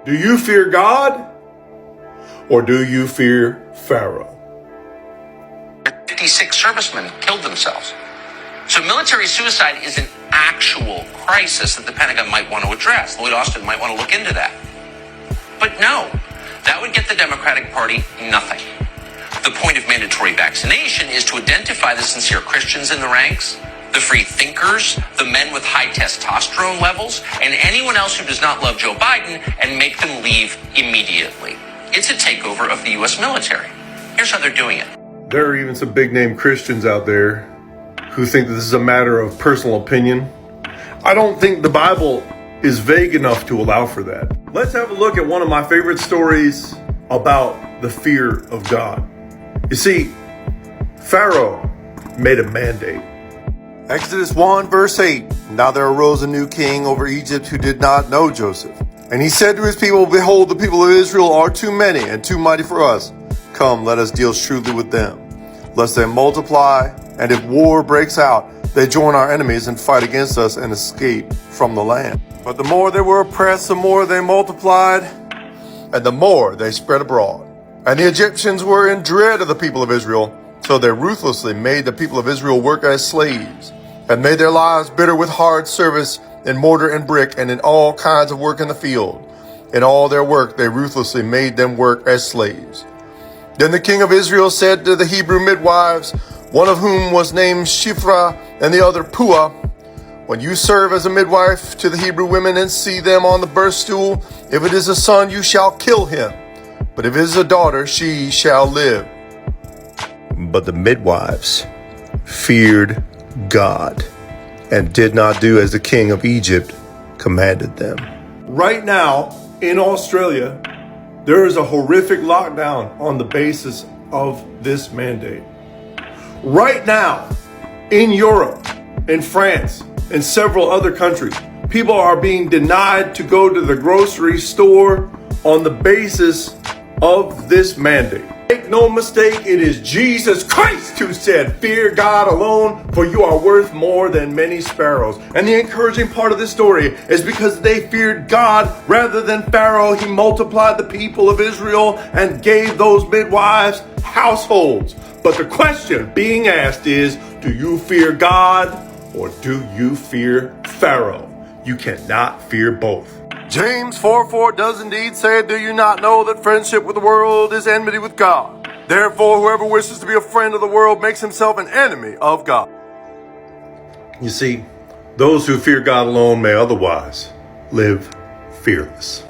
Do you fear God or do you fear Pharaoh? 56 servicemen killed themselves. So military suicide is an actual crisis that the Pentagon might want to address. Lloyd Austin might want to look into that. But no, that would get the Democratic Party nothing. The point of mandatory vaccination is to identify the sincere Christians in the ranks, the free thinkers, the men with high testosterone levels, and anyone else who does not love Joe Biden, and make them leave immediately. It's a takeover of the U.S. military. Here's how they're doing it. There are even some big name Christians out there who think that this is a matter of personal opinion. I don't think the Bible is vague enough to allow for that. Let's have a look at one of my favorite stories about the fear of God. You see, Pharaoh made a mandate. Exodus 1 verse 8. Now there arose a new king over Egypt who did not know Joseph. And he said to his people, Behold, the people of Israel are too many and too mighty for us. Come, let us deal shrewdly with them, lest they multiply, and if war breaks out, they join our enemies and fight against us and escape from the land. But the more they were oppressed, the more they multiplied, and the more they spread abroad. And the Egyptians were in dread of the people of Israel, so they ruthlessly made the people of Israel work as slaves, and made their lives bitter with hard service in mortar and brick and in all kinds of work in the field. In all their work they ruthlessly made them work as slaves. Then the king of Israel said to the Hebrew midwives, one of whom was named Shiphrah and the other Puah, when you serve as a midwife to the Hebrew women and see them on the birth stool, if it is a son, you shall kill him. But if it is a daughter, she shall live. But the midwives feared God and did not do as the king of Egypt commanded them. Right now in Australia, there is a horrific lockdown on the basis of this mandate. Right now in Europe, in France, and several other countries, people are being denied to go to the grocery store on the basis of this mandate. Make no mistake, it is Jesus Christ who said, fear God alone, for you are worth more than many sparrows. And the encouraging part of this story is because they feared God rather than Pharaoh, he multiplied the people of Israel and gave those midwives households. But the question being asked is, do you fear God or do you fear Pharaoh? You cannot fear both. James 4:4 does indeed say, do you not know that friendship with the world is enmity with God? Therefore, whoever wishes to be a friend of the world makes himself an enemy of God. You see, those who fear God alone may otherwise live fearless.